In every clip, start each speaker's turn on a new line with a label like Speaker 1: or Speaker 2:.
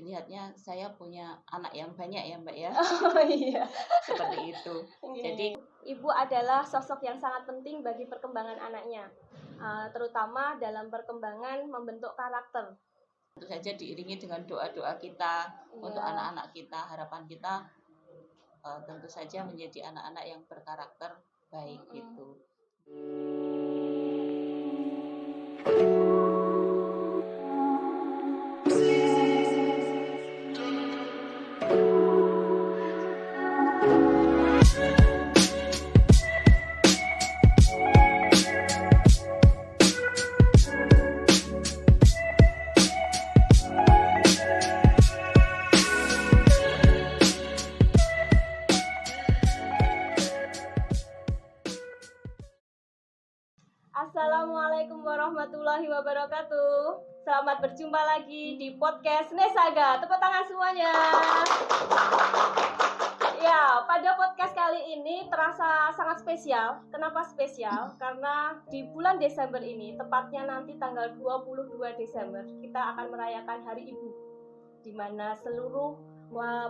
Speaker 1: dilihatnya saya punya anak yang banyak ya Mbak ya.
Speaker 2: Oh iya.
Speaker 1: Seperti itu. Jadi
Speaker 2: Ibu adalah sosok yang sangat penting bagi perkembangan anaknya, terutama dalam perkembangan membentuk karakter.
Speaker 1: tentu saja diiringi dengan doa-doa kita untuk anak-anak kita, harapan kita tentu saja menjadi anak-anak yang berkarakter baik gitu.
Speaker 2: Assalamualaikum warahmatullahi wabarakatuh. Selamat berjumpa lagi di podcast Nesaga. Tepuk tangan semuanya. Ya, pada podcast kali ini terasa sangat spesial. Kenapa spesial? Karena di bulan Desember ini, tepatnya nanti tanggal 22 Desember, kita akan merayakan Hari Ibu, di mana seluruh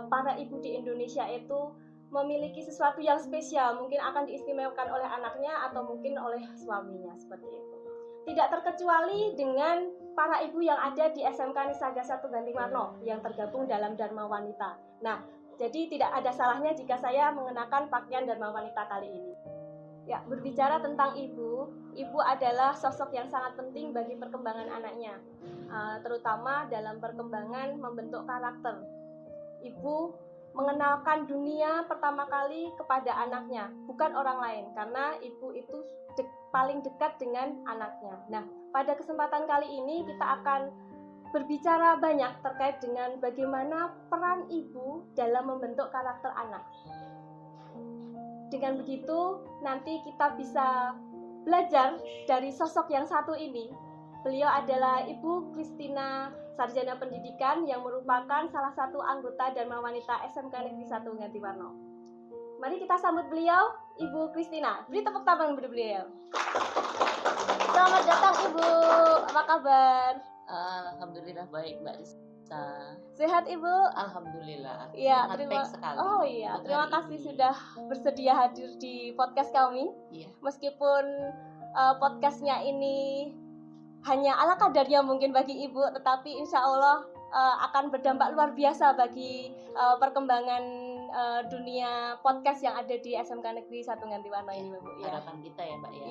Speaker 2: para ibu di Indonesia itu memiliki sesuatu yang spesial, mungkin akan diistimewakan oleh anaknya atau mungkin oleh suaminya, seperti itu. Tidak terkecuali dengan para ibu yang ada di SMK Nisaga 1 Gantiwarna yang tergabung dalam Dharma Wanita. Nah, jadi tidak ada salahnya jika saya mengenakan pakaian Dharma Wanita kali ini. Ya, berbicara tentang ibu adalah sosok yang sangat penting bagi perkembangan anaknya, terutama dalam perkembangan membentuk karakter. Ibu mengenalkan dunia pertama kali kepada anaknya, bukan orang lain, karena ibu itu paling dekat dengan anaknya. Nah, pada kesempatan kali ini kita akan berbicara banyak terkait dengan bagaimana peran ibu dalam membentuk karakter anak. Dengan begitu, nanti kita bisa belajar dari sosok yang satu ini. Beliau adalah Ibu Christina, sarjana pendidikan yang merupakan salah satu anggota Dharma Wanita SMK Negeri 1 Gantiwarna. Mari kita sambut beliau, Ibu Christina. Beri tepuk tangan untuk beliau. Selamat datang Ibu, apa kabar?
Speaker 1: Alhamdulillah baik Mbak Risa.
Speaker 2: Sehat Ibu?
Speaker 1: Alhamdulillah.
Speaker 2: Iya,
Speaker 1: Sangat baik sekali.
Speaker 2: Oh iya, terima kasih sudah bersedia hadir di podcast kami.
Speaker 1: Iya.
Speaker 2: Meskipun podcastnya ini hanya ala kadarnya mungkin bagi Ibu, tetapi insya Allah akan berdampak luar biasa bagi perkembangan dunia podcast yang ada di SMK Negeri 1 Gantiwarna ini, Bu. Ya.
Speaker 1: Harapan kita ya Mbak ya.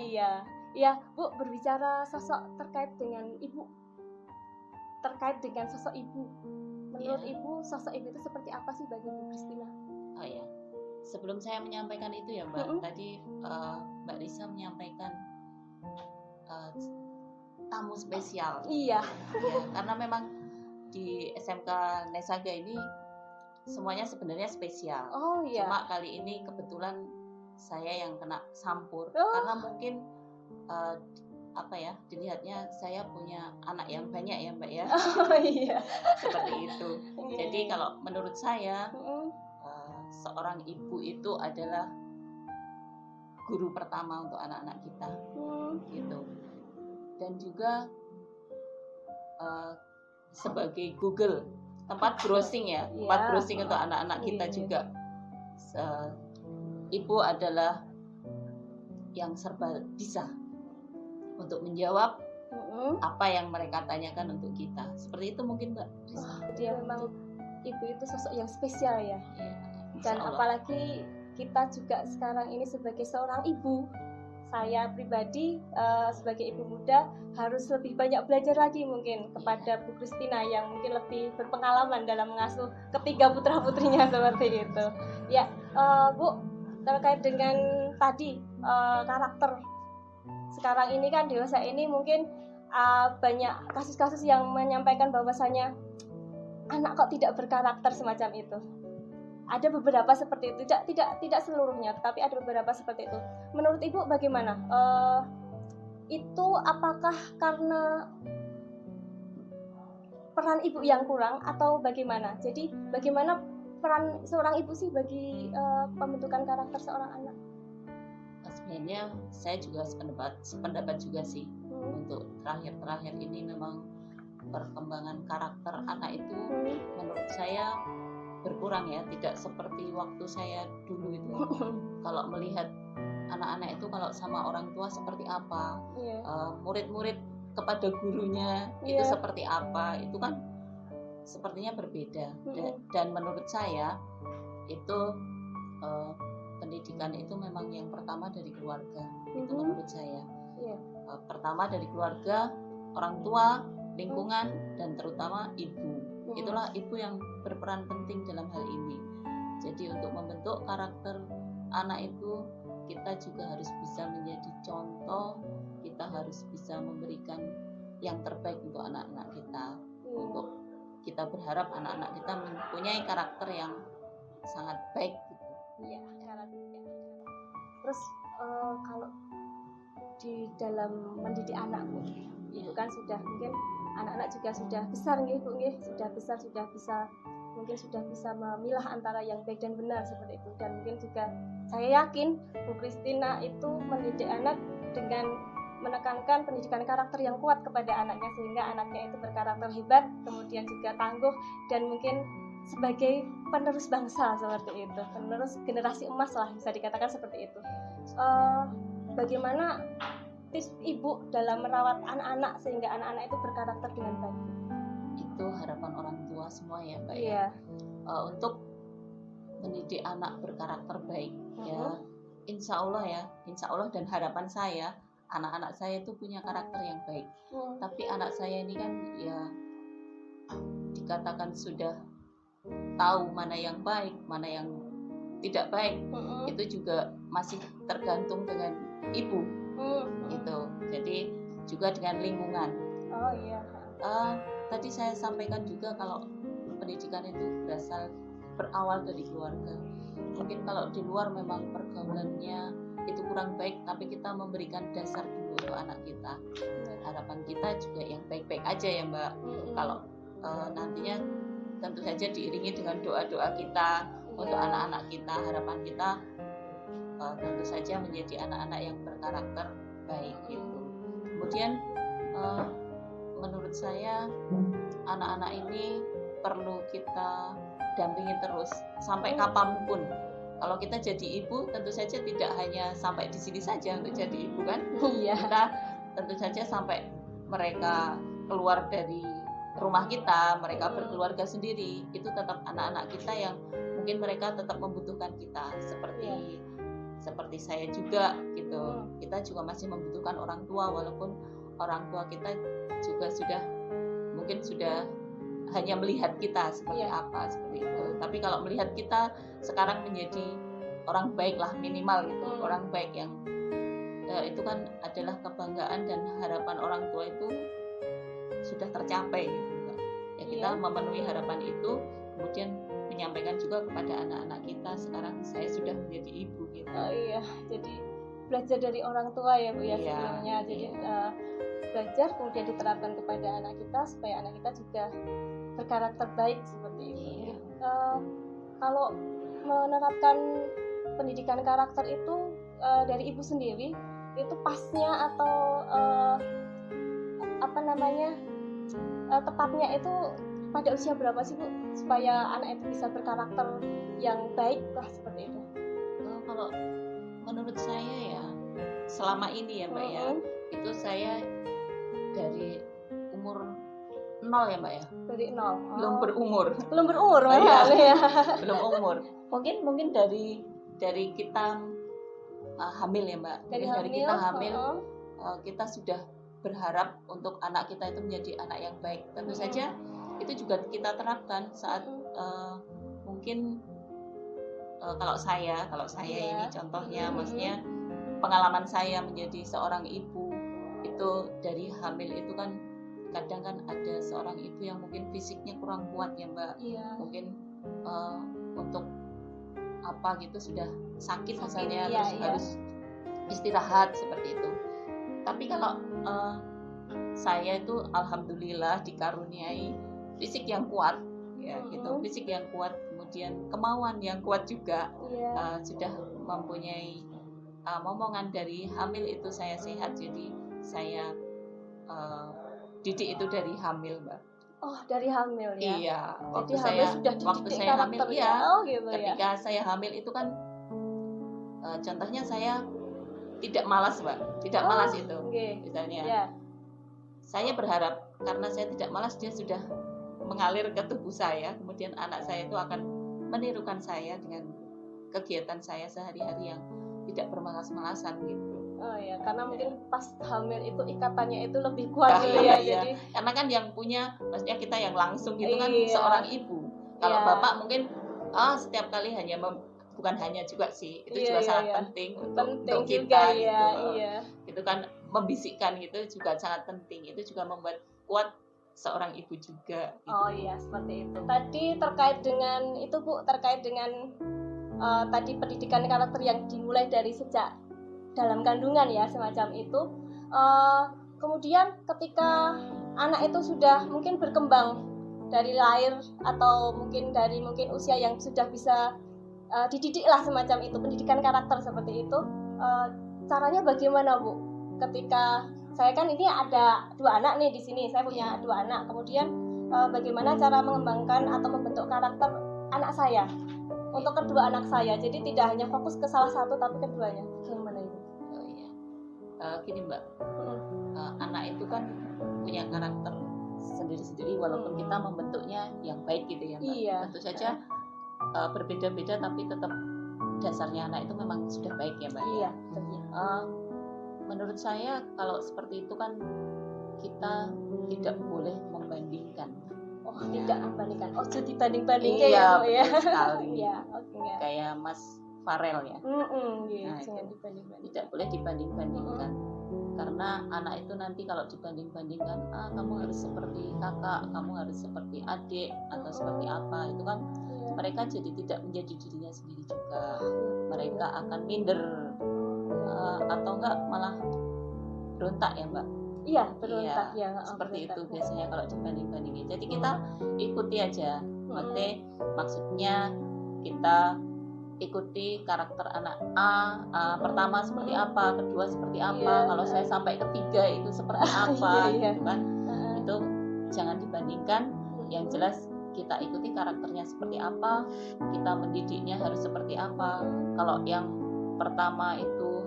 Speaker 2: Iya, Bu, berbicara sosok terkait dengan Ibu, terkait dengan sosok Ibu. Menurut Ibu, sosok Ibu itu seperti apa sih bagi Bu Christina?
Speaker 1: Oh ya, sebelum saya menyampaikan itu ya Mbak, tadi Mbak Risa menyampaikan tamu spesial.
Speaker 2: Iya.
Speaker 1: Ya, karena memang di SMK Nesaga ini semuanya sebenarnya spesial.
Speaker 2: Oh iya.
Speaker 1: Cuma kali ini kebetulan saya yang kena sampur karena mungkin dilihatnya saya punya anak yang banyak ya Mbak ya.
Speaker 2: Oh iya.
Speaker 1: Seperti itu. Jadi kalau menurut saya seorang ibu itu adalah guru pertama untuk anak-anak kita. Gitu. Dan juga sebagai Google, tempat browsing ya, tempat browsing untuk anak-anak kita juga. Ibu adalah yang serba bisa untuk menjawab apa yang mereka tanyakan untuk kita. Seperti itu mungkin Mbak Risa.
Speaker 2: Dia memang ibu itu sosok yang spesial ya. Dan
Speaker 1: Allah.
Speaker 2: apalagi kita juga sekarang ini sebagai seorang ibu, saya pribadi sebagai ibu muda harus lebih banyak belajar lagi mungkin kepada Bu Christina yang mungkin lebih berpengalaman dalam mengasuh ketiga putra-putrinya seperti itu. Ya, Bu, terkait dengan tadi karakter sekarang ini kan dewasa ini mungkin banyak kasus-kasus yang menyampaikan bahwasanya anak kok tidak berkarakter semacam itu. Ada beberapa seperti itu, tidak seluruhnya, tetapi ada beberapa seperti itu. Menurut Ibu bagaimana? Itu apakah karena peran ibu yang kurang atau bagaimana? Jadi bagaimana peran seorang ibu sih bagi pembentukan karakter seorang anak?
Speaker 1: Sebenarnya saya juga sependapat juga sih. Untuk terakhir ini memang perkembangan karakter anak itu menurut saya berkurang ya, tidak seperti waktu saya dulu itu. Kalau melihat anak-anak itu kalau sama orang tua seperti apa, murid-murid kepada gurunya itu seperti apa, itu kan sepertinya berbeda. Dan menurut saya itu pendidikan itu memang yang pertama dari keluarga. Itu menurut saya. Pertama dari keluarga, orang tua, lingkungan, dan terutama ibu. Itulah ibu yang berperan penting dalam hal ini. Jadi untuk membentuk karakter anak itu, kita juga harus bisa menjadi contoh, kita harus bisa memberikan yang terbaik untuk anak-anak kita. Untuk kita berharap anak-anak kita mempunyai karakter yang sangat baik gitu.
Speaker 2: Terus kalau di dalam mendidik anak Bu, itu kan sudah mungkin anak-anak juga sudah besar nggih Bu nggih, sudah besar, sudah bisa mungkin sudah bisa memilah antara yang baik dan benar seperti itu. Dan mungkin juga saya yakin Bu Christina itu mendidik anak dengan menekankan pendidikan karakter yang kuat kepada anaknya, sehingga anaknya itu berkarakter hebat, kemudian juga tangguh, dan mungkin sebagai penerus bangsa seperti itu, penerus generasi emas lah bisa dikatakan seperti itu. Bagaimana tips ibu dalam merawat anak-anak sehingga anak-anak itu berkarakter dengan baik?
Speaker 1: Itu harapan orang tua semua ya Mbak ya. Untuk mendidik anak berkarakter baik ya, insya Allah dan harapan saya anak-anak saya itu punya karakter yang baik. Tapi anak saya ini kan ya dikatakan sudah tahu mana yang baik, mana yang tidak baik. Itu juga masih tergantung dengan ibu. Gitu. Jadi juga dengan lingkungan. Tadi saya sampaikan juga kalau pendidikan itu berawal dari keluarga. Mungkin kalau di luar memang pergaulannya itu kurang baik, tapi kita memberikan dasar dulu untuk anak kita. Harapan kita juga yang baik-baik aja ya Mbak. Kalau nantinya tentu saja diiringi dengan doa-doa kita untuk anak-anak kita. Harapan kita tentu saja menjadi anak-anak yang berkarakter baik itu. Kemudian menurut saya anak-anak ini perlu kita dampingi terus sampai kapanpun. Kalau kita jadi ibu tentu saja tidak hanya sampai di sini saja untuk jadi ibu kan. Kita tentu saja sampai mereka keluar dari rumah kita, mereka berkeluarga sendiri, itu tetap anak-anak kita yang mungkin mereka tetap membutuhkan kita seperti saya juga gitu. Kita juga masih membutuhkan orang tua, walaupun orang tua kita juga sudah hanya melihat kita seperti apa seperti itu. Tapi kalau melihat kita sekarang menjadi orang baik lah minimal gitu, orang baik yang itu kan adalah kebanggaan dan harapan orang tua itu sudah tercapai gitu Mbak. Ya kita memenuhi harapan itu, kemudian menyampaikan juga kepada anak-anak kita. Sekarang saya sudah menjadi ibu gitu.
Speaker 2: Jadi belajar dari orang tua ya Bu ya sebelumnya. Jadi belajar kemudian diterapkan kepada anak kita supaya anak kita juga berkarakter baik seperti itu. Kalau menerapkan pendidikan karakter itu dari ibu sendiri itu pasnya atau tepatnya itu pada usia berapa sih Bu supaya anak itu bisa berkarakter yang baik lah seperti itu?
Speaker 1: Kalau menurut saya ya selama ini ya Mbak ya, itu saya dari umur 0 ya Mbak ya.
Speaker 2: Dari 0.
Speaker 1: Belum berumur
Speaker 2: ya.
Speaker 1: Belum umur. Mungkin dari kita hamil ya Mbak. Dari kita hamil kita sudah berharap untuk anak kita itu menjadi anak yang baik. Tentu saja itu juga kita terapkan saat mungkin kalau saya ini contohnya, maksudnya pengalaman saya menjadi seorang ibu itu dari hamil itu kan kadang kan ada seorang ibu yang mungkin fisiknya kurang kuat ya Mbak. Mungkin untuk apa gitu sudah sakit misalnya, harus istirahat seperti itu. Tapi kalau saya itu alhamdulillah dikaruniai fisik yang kuat ya gitu, fisik yang kuat, kemudian kemauan yang kuat juga. Sudah mempunyai momongan dari hamil itu saya sehat, jadi saya didik itu dari hamil Mbak.
Speaker 2: Oh, dari hamil ya.
Speaker 1: Iya,
Speaker 2: Jadi hamil sudah
Speaker 1: waktu
Speaker 2: dididik
Speaker 1: saya hamil,
Speaker 2: karakternya.
Speaker 1: iya.
Speaker 2: Oh gitu ya.
Speaker 1: Ketika saya hamil itu kan contohnya saya tidak malas, Mbak. Tidak malas itu.
Speaker 2: Okay.
Speaker 1: Misalnya.
Speaker 2: Yeah.
Speaker 1: Saya berharap karena saya tidak malas, dia sudah mengalir ke tubuh saya, kemudian anak saya itu akan menirukan saya dengan kegiatan saya sehari-hari yang tidak bermalas-malasan gitu.
Speaker 2: Oh ya, karena mungkin pas hamil itu ikatannya itu lebih kuat gitu ya.
Speaker 1: Iya.
Speaker 2: Jadi
Speaker 1: karena kan yang punya, maksudnya kita yang langsung gitu kan
Speaker 2: Iya.
Speaker 1: seorang ibu. Kalau
Speaker 2: Iya.
Speaker 1: bapak mungkin setiap kali hanya bukan hanya juga sih, itu juga sangat penting untuk kita gitu.
Speaker 2: Iya.
Speaker 1: Itu kan membisikkan gitu juga sangat penting. Itu juga membuat kuat seorang ibu juga. Gitu.
Speaker 2: Oh iya, seperti itu. Tadi terkait dengan itu Bu, terkait dengan tadi pendidikan karakter yang dimulai dari sejak dalam kandungan ya, semacam itu. Kemudian ketika anak itu sudah mungkin berkembang dari lahir atau mungkin dari usia yang sudah bisa dididik lah semacam itu, pendidikan karakter seperti itu, caranya bagaimana Bu? Ketika saya kan ini ada 2 anak nih di sini, saya punya 2 anak, kemudian bagaimana cara mengembangkan atau membentuk karakter anak saya untuk kedua anak saya, jadi tidak hanya fokus ke salah satu tapi keduanya. Bagaimana itu?
Speaker 1: Gini Mbak, anak itu kan punya karakter sendiri-sendiri walaupun kita membentuknya yang baik gitu ya Mbak.
Speaker 2: Iya.
Speaker 1: Tentu saja berbeda-beda tapi tetap dasarnya anak itu memang sudah baik ya Mbak.
Speaker 2: Iya.
Speaker 1: Menurut saya kalau seperti itu kan kita tidak boleh membandingkan.
Speaker 2: Oh, tidak membandingkan. Oh, jadi dibanding-bandingkan
Speaker 1: iya,
Speaker 2: ya.
Speaker 1: Sekali.
Speaker 2: Iya, oke ya.
Speaker 1: Kayak Mas Farel ya.
Speaker 2: Iya,
Speaker 1: Nah,
Speaker 2: jangan dibanding-bandingkan.
Speaker 1: Tidak boleh dibanding-bandingkan. Karena anak itu nanti kalau dibanding-bandingkan, kamu harus seperti kakak, kamu harus seperti adik atau seperti apa, itu kan mereka jadi tidak menjadi dirinya sendiri juga. Mereka akan minder atau enggak malah berontak ya Mbak.
Speaker 2: Iya, berontak ya.
Speaker 1: Seperti itu biasanya kalau dibanding-bandingin. Jadi kita ikuti aja. Maksudnya kita ikuti karakter anak A, pertama seperti apa, kedua seperti apa, kalau saya sampai ketiga itu seperti apa, gitu kan. Itu jangan dibandingkan. Yang jelas kita ikuti karakternya seperti apa, kita mendidiknya harus seperti apa. Kalau yang pertama itu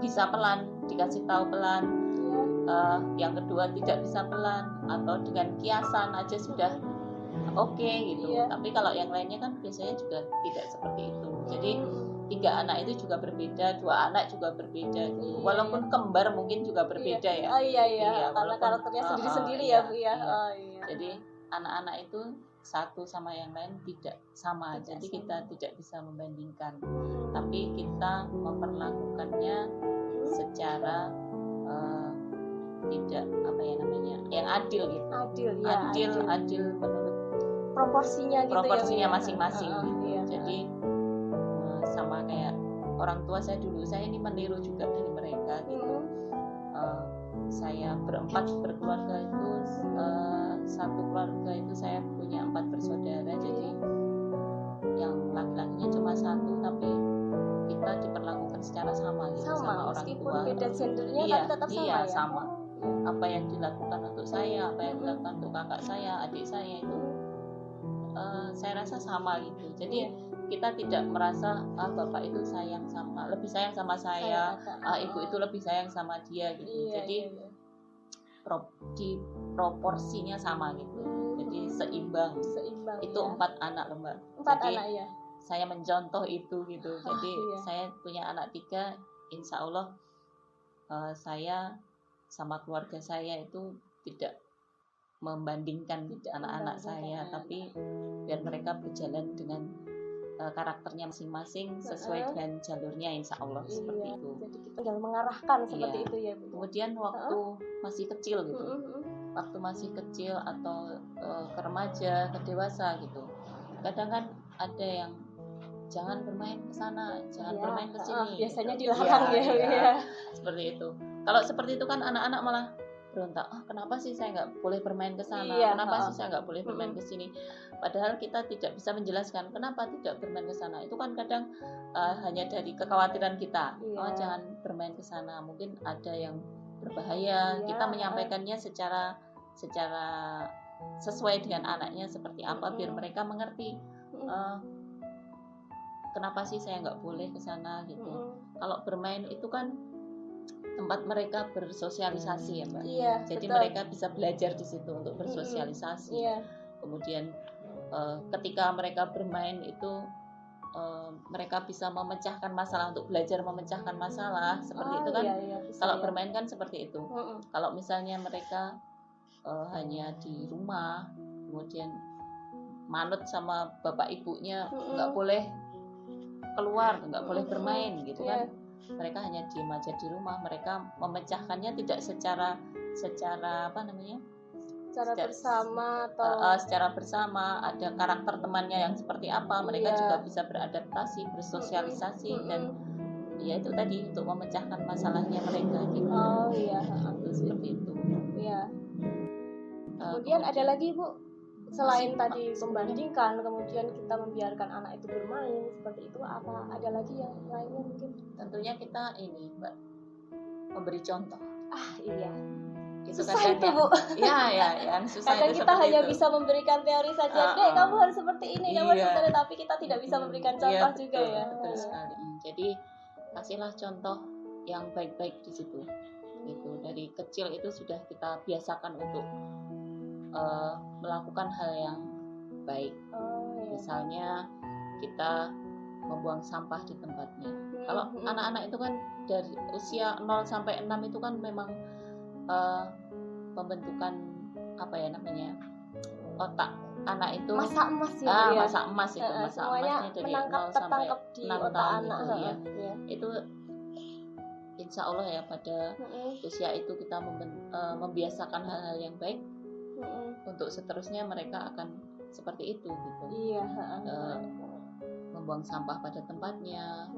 Speaker 1: bisa pelan, dikasih tahu pelan, yang kedua tidak bisa pelan, atau dengan kiasan aja sudah oke gitu. Tapi kalau yang lainnya kan biasanya juga tidak seperti itu. Jadi 3 anak itu juga berbeda, 2 anak juga berbeda gitu. Walaupun kembar mungkin juga berbeda ya.
Speaker 2: Iya, karena karakternya sendiri-sendiri ya Bu ya.
Speaker 1: Jadi anak-anak itu satu sama yang lain tidak sama. Jadi kita tidak bisa membandingkan. Tapi kita memperlakukannya secara tidak yang adil gitu. Adil menurut proporsinya masing-masing gitu. Jadi sama kayak orang tua saya dulu, saya ini meniru juga dari mereka gitu. Saya berempat berkeluarga itu, satu keluarga itu saya punya 4 bersaudara, jadi yang laki-lakinya cuma 1 tapi kita diperlakukan secara sama gitu, sama orang tua.
Speaker 2: Beda gendernya kan tetap sama ya.
Speaker 1: Sama. Apa yang dilakukan untuk saya, apa yang dilakukan untuk kakak saya, adik saya itu saya rasa sama gitu. Jadi kita tidak merasa bapak itu lebih sayang sama saya, ibu itu lebih sayang sama dia gitu. Jadi di proporsinya sama gitu. Jadi seimbang. Itu 4 anak loh Mbak.
Speaker 2: 4 anak ya.
Speaker 1: Saya mencontoh itu gitu. Jadi saya punya anak 3, insya Allah saya sama keluarga saya itu tidak membandingkan anak-anak saya, tapi biar mereka berjalan dengan karakternya masing-masing sesuai dengan jalurnya, insya Allah seperti itu.
Speaker 2: Jadi kita tinggal mengarahkan seperti itu ya Bu.
Speaker 1: Kemudian waktu masih kecil gitu, waktu masih kecil atau ke remaja, ke dewasa gitu, kadang kan ada yang jangan bermain ke sana, jangan bermain ke sini.
Speaker 2: Biasanya dilarang ya.
Speaker 1: Seperti itu. Kalau seperti itu kan anak-anak malah berontak, kenapa sih saya nggak boleh bermain ke sana, kenapa sih saya nggak boleh bermain ke sini, padahal kita tidak bisa menjelaskan kenapa tidak bermain ke sana. Itu kan kadang hanya dari kekhawatiran kita, jangan bermain ke sana, mungkin ada yang berbahaya. Kita menyampaikannya secara sesuai dengan anaknya seperti apa, biar mereka mengerti kenapa sih saya nggak boleh ke sana gitu. Kalau bermain itu kan tempat mereka bersosialisasi ya Mbak.
Speaker 2: Iya,
Speaker 1: Jadi
Speaker 2: betul.
Speaker 1: mereka bisa belajar di situ untuk bersosialisasi.
Speaker 2: Iya.
Speaker 1: Kemudian ketika mereka bermain itu mereka bisa memecahkan masalah, untuk belajar memecahkan masalah seperti itu kan.
Speaker 2: Iya, bisa,
Speaker 1: Kalau
Speaker 2: ya.
Speaker 1: bermain kan seperti itu. Kalau misalnya mereka hanya di rumah, kemudian manut sama bapak ibunya, nggak boleh keluar, nggak boleh bermain gitu kan. Mereka hanya diem aja di rumah. Mereka memecahkannya tidak secara apa namanya?
Speaker 2: Bersama atau
Speaker 1: secara bersama, ada karakter temannya yang seperti apa, mereka juga bisa beradaptasi, bersosialisasi, dan ya itu tadi untuk memecahkan masalahnya mereka gitu. Itu seperti itu.
Speaker 2: Iya. Kemudian ada lagi Bu, selain tadi membandingkan, kemudian kita membiarkan anak itu bermain seperti itu, apa ada lagi yang lainnya mungkin?
Speaker 1: Tentunya kita ini Mbak, memberi contoh.
Speaker 2: Iya.
Speaker 1: Itu
Speaker 2: susah itu Bu.
Speaker 1: Ya, yang susah
Speaker 2: kadang
Speaker 1: itu
Speaker 2: kita hanya
Speaker 1: itu.
Speaker 2: bisa memberikan teori saja, Dek kamu harus seperti ini, kamu harus seperti ini, tapi kita tidak bisa memberikan contoh juga ya.
Speaker 1: Betul sekali. Jadi kasihlah contoh yang baik-baik di situ. Gitu. Dari kecil itu sudah kita biasakan untuk melakukan hal yang baik. Misalnya kita membuang sampah di tempatnya. Kalau anak-anak itu kan dari usia 0 sampai 6 itu kan memang pembentukan apa ya namanya, otak anak itu
Speaker 2: masa emas ya,
Speaker 1: masa emas itu, masa emasnya dari 0 sampai 6 tahun itu ya. Itu insya Allah ya pada usia itu kita membiasakan hal-hal yang baik, untuk seterusnya mereka akan seperti itu gitu. Membuang sampah pada tempatnya,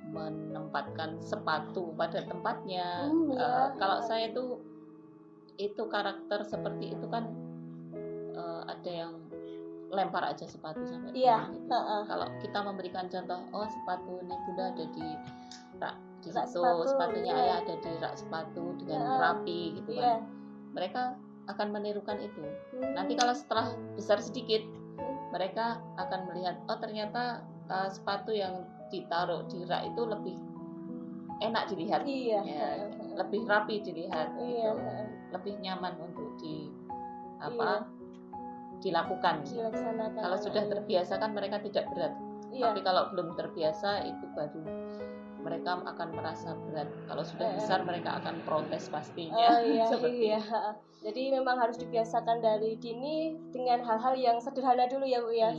Speaker 1: menempatkan sepatu pada tempatnya. Kalau saya itu karakter seperti itu kan ada yang lempar aja sepatu sampai gitu. Kalau kita memberikan contoh, sepatu ini Bunda ada di rak di situ, sepatunya ayah ada di rak sepatu dengan rapi gitu kan. Mereka akan menirukan itu. Nanti kalau setelah besar sedikit, mereka akan melihat, ternyata sepatu yang ditaruh di rak itu lebih enak dilihat, lebih rapi dilihat, gitu. Lebih nyaman untuk dilakukan. Kalau sudah terbiasa kan mereka tidak berat. Tapi kalau belum terbiasa itu baru mereka akan merasa berat. Kalau sudah besar mereka akan protes pastinya.
Speaker 2: Jadi memang harus dibiasakan dari dini dengan hal-hal yang sederhana dulu ya Bu ya.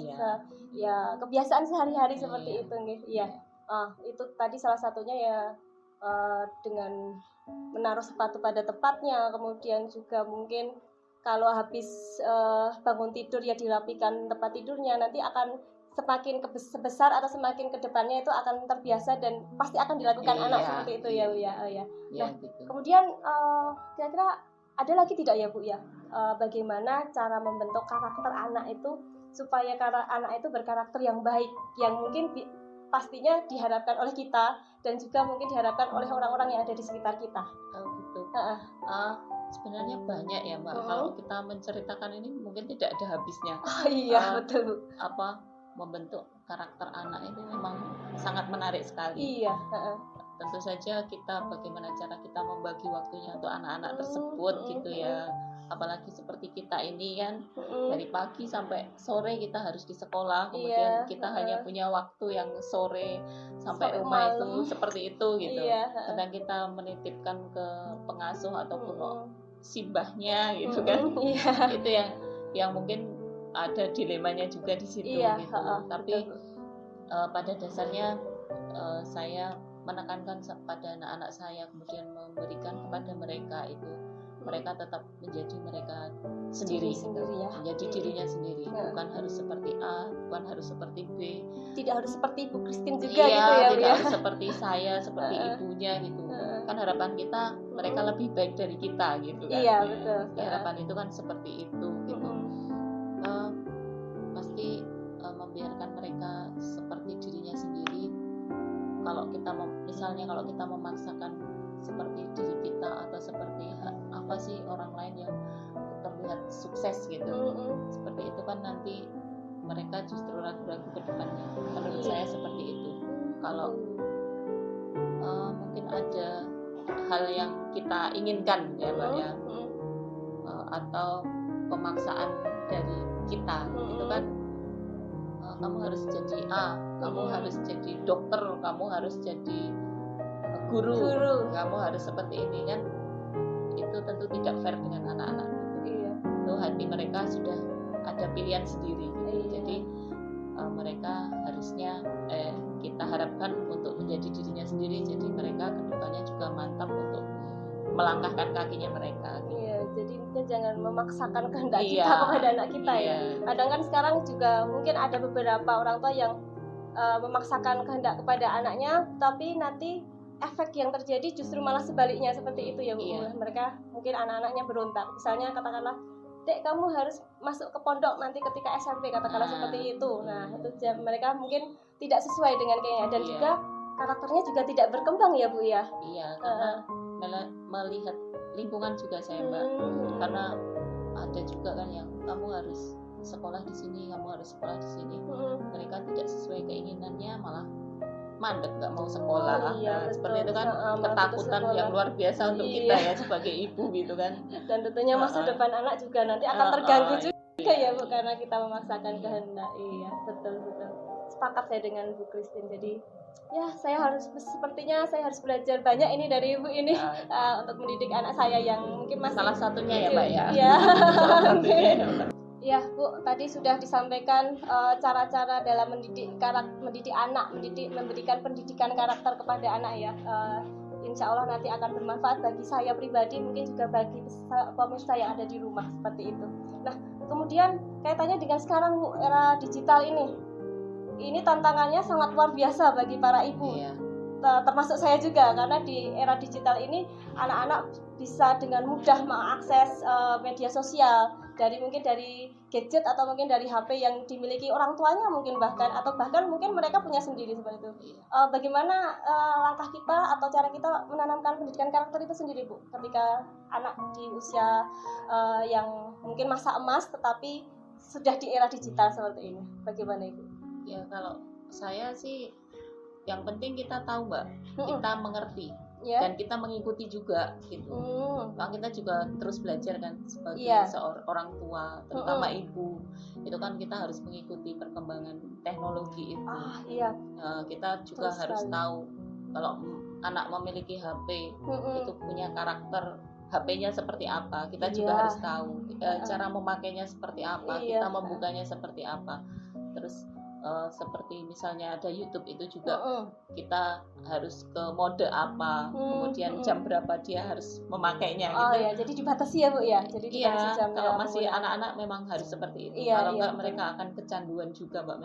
Speaker 2: Ya kebiasaan sehari-hari seperti itu nggih. Itu tadi salah satunya ya dengan menaruh sepatu pada tempatnya, kemudian juga mungkin kalau habis bangun tidur ya dirapikan tempat tidurnya, nanti akan semakin besar atau semakin ke depannya itu akan terbiasa dan pasti akan dilakukan anak seperti itu ya Bu ya. Nah,
Speaker 1: gitu.
Speaker 2: Kemudian kira-kira ada lagi tidak ya Bu ya, bagaimana cara membentuk karakter anak itu supaya anak itu berkarakter yang baik, yang mungkin pastinya diharapkan oleh kita dan juga mungkin diharapkan oleh orang-orang yang ada di sekitar kita.
Speaker 1: Gitu. Sebenarnya banyak ya Mbak. Kalau kita menceritakan ini mungkin tidak ada habisnya.
Speaker 2: Betul.
Speaker 1: Membentuk karakter anak itu memang sangat menarik sekali. Tentu saja kita bagaimana cara kita membagi waktunya untuk anak-anak tersebut gitu ya. Apalagi seperti kita ini kan dari pagi sampai sore kita harus di sekolah, kemudian kita hanya punya waktu yang sore sampai rumah malam. Itu seperti itu gitu. Kadang kita menitipkan ke pengasuh ataupun simbahnya gitu kan. Itu yang mungkin ada dilemanya juga di situ gitu. Tapi pada dasarnya saya menekankan pada anak-anak saya, kemudian memberikan kepada mereka itu mereka tetap menjadi mereka sendiri
Speaker 2: ya.
Speaker 1: Menjadi dirinya sendiri, bukan harus seperti A, bukan harus seperti B,
Speaker 2: tidak harus seperti Ibu Christine juga gitu ya.
Speaker 1: Tidak harus seperti saya, seperti ibunya gitu. Kan harapan kita mereka lebih baik dari kita gitu kan.
Speaker 2: Betul.
Speaker 1: Harapan itu kan seperti itu gitu. Pasti membiarkan mereka seperti dirinya sendiri. Kalau kita misalnya kalau kita memaksakan seperti diri kita atau seperti apa sih orang lain yang terlihat terlihat sukses gitu. Seperti itu kan nanti mereka justru ragu-ragu ke depannya. Menurut saya seperti itu. Kalau mungkin ada hal yang kita inginkan ya Mbak ya, atau pemaksaan dari kita itu kan, kamu harus jadi A, kamu harus jadi dokter, kamu harus jadi guru, kamu harus seperti ini kan, itu tentu tidak fair dengan anak-anak gitu. Itu hati mereka sudah ada pilihan sendiri gitu. Jadi mereka harusnya kita harapkan untuk menjadi dirinya sendiri, jadi mereka kedepannya juga mantap untuk melangkahkan kakinya mereka gitu.
Speaker 2: Jadi mungkin jangan memaksakan kehendak kita kepada anak kita ya. Kadang kan sekarang juga mungkin ada beberapa orang tua yang memaksakan kehendak kepada anaknya, tapi nanti efek yang terjadi justru malah sebaliknya seperti itu ya Bu. Mereka mungkin anak-anaknya berontak. Misalnya katakanlah, Dek, kamu harus masuk ke pondok nanti ketika SMP, katakanlah seperti itu. Nah, itu mereka mungkin tidak sesuai dengan kayaknya, dan juga karakternya juga tidak berkembang ya Bu ya.
Speaker 1: Karena melihat lingkungan juga saya Mbak, karena ada juga kan yang kamu harus sekolah di sini, kamu harus sekolah di sini. Mereka tidak sesuai keinginannya, malah mandek nggak mau sekolah. Seperti itu kan ketakutan yang luar biasa untuk kita ya sebagai ibu gitu kan. Dan
Speaker 2: tentunya masa depan anak juga nanti akan terganggu juga ya Bu, karena kita memaksakan kehendak. Betul. Sepakat saya dengan Bu Christine. Jadi ya sepertinya saya harus belajar banyak ini dari Ibu ini untuk mendidik anak saya yang mungkin masih
Speaker 1: salah satunya ya Mbak ya.
Speaker 2: Ya Bu, tadi sudah disampaikan cara-cara dalam mendidik anak, memberikan pendidikan karakter kepada anak ya. Insya Allah nanti akan bermanfaat bagi saya pribadi, mungkin juga bagi pemirsa yang ada di rumah seperti itu. Nah, kemudian kaitannya dengan sekarang Bu, era digital ini tantangannya sangat luar biasa bagi para ibu. Termasuk saya juga, karena di era digital ini anak-anak bisa dengan mudah mengakses media sosial mungkin dari gadget atau mungkin dari HP yang dimiliki orang tuanya mungkin bahkan mungkin mereka punya sendiri seperti itu. Bagaimana langkah kita atau cara kita menanamkan pendidikan karakter itu sendiri Bu, ketika anak di usia yang mungkin masa emas tetapi sudah di era digital seperti ini, bagaimana Ibu?
Speaker 1: Ya kalau saya sih yang penting kita tahu Mbak, kita mengerti dan kita mengikuti juga gitu. Kan kita juga terus belajar kan sebagai seorang tua, terutama ibu. Itu kan kita harus mengikuti perkembangan teknologi itu. Kita juga harus tahu kalau anak memiliki HP itu punya karakter HP-nya seperti apa. Kita juga harus tahu cara memakainya seperti apa, kita membukanya seperti apa. Terus seperti misalnya ada YouTube itu juga kita harus ke mode apa, kemudian jam berapa dia harus memakainya gitu.
Speaker 2: Jadi dibatasi ya Bu ya. Jadi dibatasi jamnya.
Speaker 1: Kalau masih anak-anak memang harus seperti itu. Kalau enggak mereka akan kecanduan juga Mbak.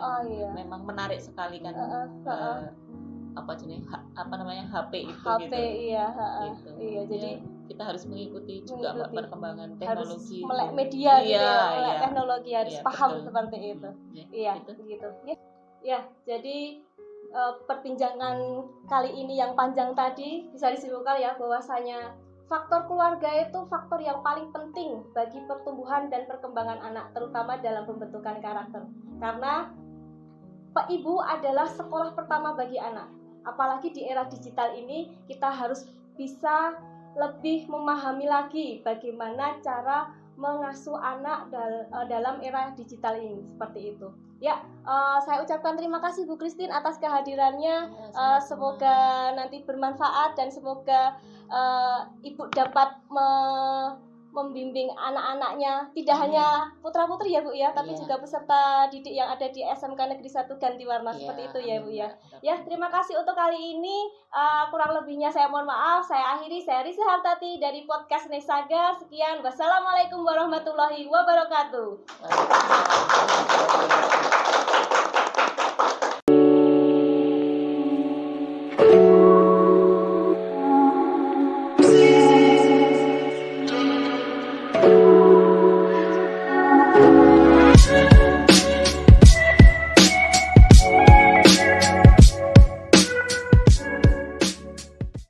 Speaker 1: Memang menarik sekali kan. HP itu gitu.
Speaker 2: Jadi
Speaker 1: kita harus mengikuti juga Mbak perkembangan teknologi.
Speaker 2: Harus melek media melek teknologi, harus paham betul. Seperti itu. Begitu. Jadi perbincangan kali ini yang panjang tadi bisa disimpulkan ya bahwasanya faktor keluarga itu faktor yang paling penting bagi pertumbuhan dan perkembangan anak, terutama dalam pembentukan karakter. Karena ibu adalah sekolah pertama bagi anak. Apalagi di era digital ini, kita harus bisa lebih memahami lagi bagaimana cara mengasuh anak dalam era digital ini, seperti itu. Saya ucapkan terima kasih Bu Christine atas kehadirannya. Semoga nanti bermanfaat dan semoga Ibu dapat membimbing anak-anaknya, tidak hanya putra-putri ya Bu ya, tapi juga peserta didik yang ada di SMK Negeri 1 Gantiwarna seperti itu ya Bu ya. Terima kasih untuk kali ini. Kurang lebihnya saya mohon maaf. Saya akhiri, saya Risa Hartati dari podcast Nesaga. Sekian, wassalamualaikum warahmatullahi wabarakatuh.